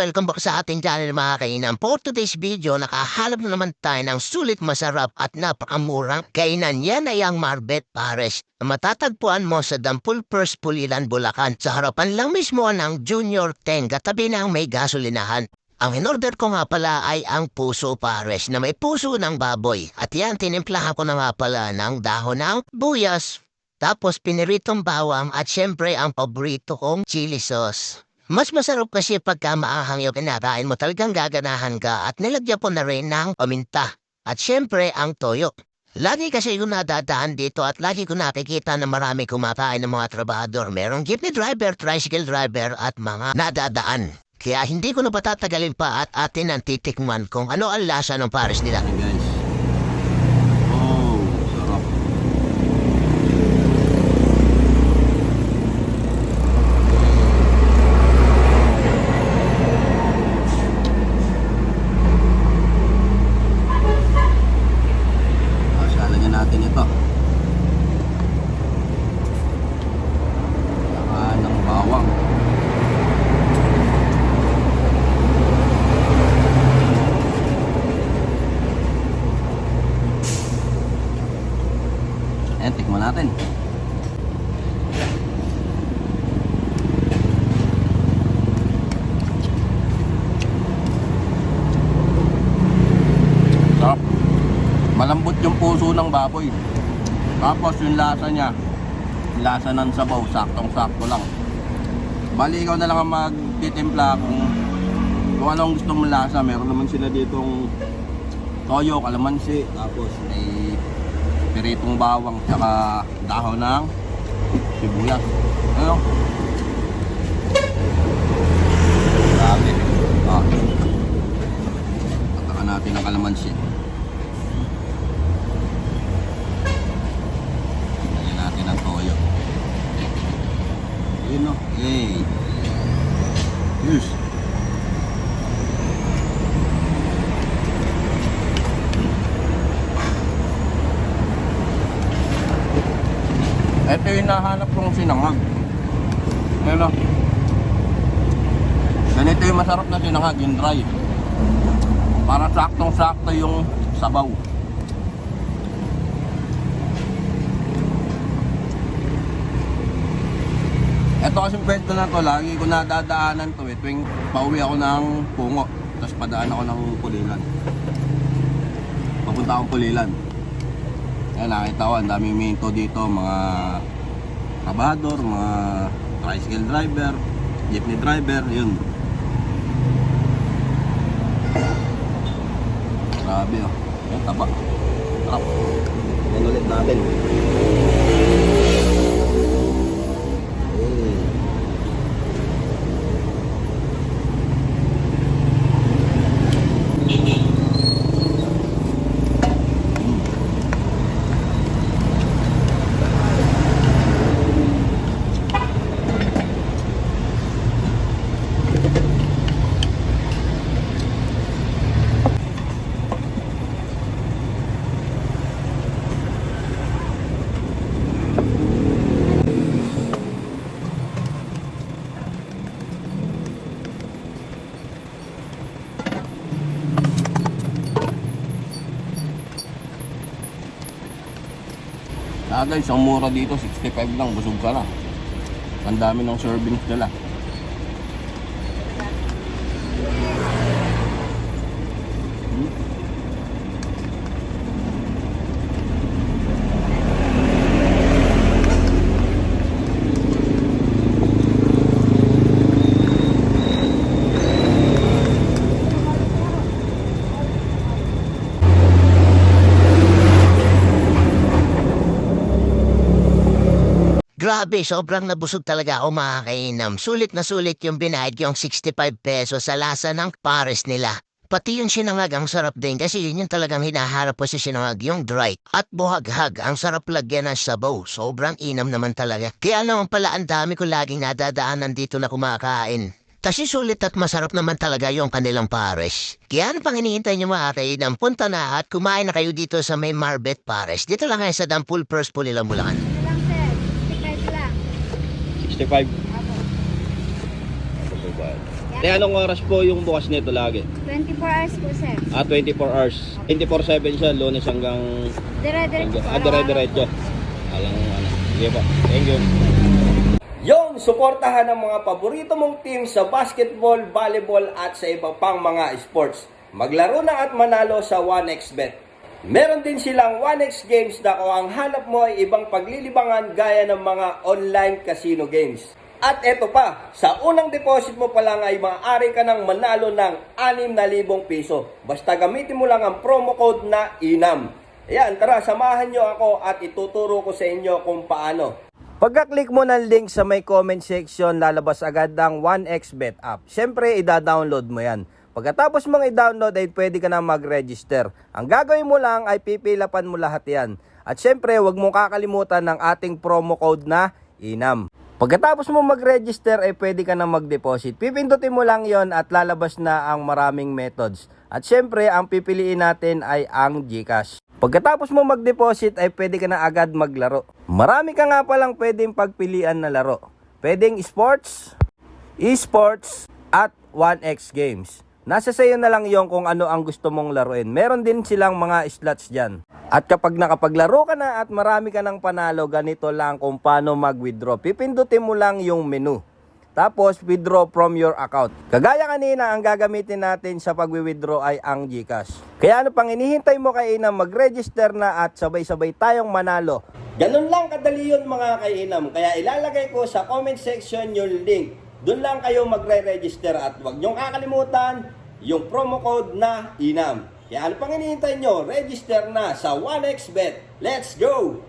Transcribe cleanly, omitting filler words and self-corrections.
welcome back sa ating channel mga kainan. For today's video, nakahanap na naman tayo ng sulit masarap at napakamurang kainan. Yan ay ang Marbet Pares. Matatagpuan mo sa Dampul First Pulilan, Bulacan. Sa harapan lang mismo ng Junior Tenga, tabi ng may gasolinahan. Ang in-order ko nga pala ay ang Puso Pares na may puso ng baboy. At yan, tinimplahan ko na nga pala ng dahon ng buyas. Tapos piniritong bawang at syempre ang paborito kong chili sauce. Mas masarap kasi pagka maanghang yung kinakain mo, talagang gaganahan ka at nilagyan ko na rin ng paminta. At syempre ang toyo. Lagi kasi yung nadadaan dito at lagi ko nakikita na marami kumakain ng mga trabahador. Merong jeepney driver, tricycle driver at mga nadadaan. Kaya hindi ko na patatagalin pa at atin ang titikman kung ano ang lasa ng pares nila. Hey guys. Oh, sarap. Lagyan natin ito. Saka ng bawang. Ayan, tikman natin. Sarap. Malambot yung puso ng baboy. Tapos yung lasa niya, lasa ng sabaw, saktong-sakto lang. Bali, ikaw na lang ang magtitimpla kung anong gusto mong lasa. Meron naman sila ditong toyo, kalamansi, tapos may piritong bawang, tsaka dahon ng sibuyas. Ano? Grabe. Patakan natin ang kalamansi. Lagyan natin ang toyo. Yun o. Yay. Yes. Ito yung nahanap kong sinangag. Ayan o. Ganito yung masarap na sinangag, yung dry. Para saktong-sakto yung sabaw. Ito kasing pwede na to, lagi ko nadadaanan to tuwing pauwi ako ng Pungo. Tapos padaan ako ng Pulilan. Papunta akong Pulilan. Ayan, nakita ko, ang daming minto dito, mga trabahador, mga tricycle driver, jeepney driver, yun. Grabe oh, ayan, taba. Sarap. Ayan ulit natin. Guys, ang mura dito, 65 lang, busog ka na. Ang dami ng servings nila. Grabe, sobrang nabusog talaga ako mga kainam. Sulit na sulit yung binayad yung 65 pesos sa lasa ng pares nila. Pati yung sinangag ang sarap din kasi yun yung talagang hinaharap ko sa sinangag, yung dry. At buhaghag, ang sarap lagyan ng sabaw. Sobrang inam naman talaga. Kaya naman pala ang dami ko laging nadadaanan dito na kumakain. Kasi sulit at masarap naman talaga yung kanilang pares. Kaya ano pang hinihintay nyo mga kainam, punta na at kumain na kayo dito sa may Marbet Pares. Dito lang kayo sa Dampul First Pulilan, Bulacan. 65. Apo. Ito ba? Te, anong oras po yung bukas nito lagi? 24 hours po, sir. 24 hours. 24/7 siya, Lunes hanggang... Dire-diretso po. dire-diretso. Sige po. Thank you. Yung suportahan ng mga paborito mong team sa basketball, volleyball at sa iba pang mga sports. Maglaro na at manalo sa 1xBet. Meron din silang 1x games na kung ang hanap mo ay ibang paglilibangan gaya ng mga online casino games. At eto pa, sa unang deposit mo pa lang ay maaari ka nang manalo ng 6,000 piso. Basta gamitin mo lang ang promo code na INAM. Ayan, tara, samahan nyo ako at ituturo ko sa inyo kung paano. Pagka-click mo ng link sa may comment section, lalabas agad ang 1xBet app. Siyempre, ida-download mo yan. Pagkatapos mong i-download ay pwede ka na mag-register. Ang gagawin mo lang ay pipilapan mo lahat yan. At siyempre, huwag mong kakalimutan ng ating promo code na INAM. Pagkatapos mo mag-register ay pwede ka na mag-deposit. Pipindutin mo lang yon at lalabas na ang maraming methods. At siyempre, ang pipiliin natin ay ang GCash. Pagkatapos mo mag-deposit ay pwede ka na agad maglaro. Marami ka nga palang pwedeng pagpilian na laro. Pwedeng sports, esports, at 1x games. Nasa sayo na lang yung kung ano ang gusto mong laruin. Meron din silang mga slots dyan. At kapag nakapaglaro ka na at marami ka ng panalo, ganito lang kung paano mag-withdraw. Pipindutin mo lang yung menu. Tapos, withdraw from your account. Kagaya kanina, ang gagamitin natin sa pag-withdraw ay ang GCash. Kaya ano pang inihintay mo kainam, mag-register na at sabay-sabay tayong manalo. Ganun lang kadali yun mga kainam. Kaya ilalagay ko sa comment section yung link. Doon lang kayo magre-register at huwag niyong kakalimutan yung promo code na INAM. Kaya ano pang hinihintay nyo? Register na sa 1xBet. Let's go!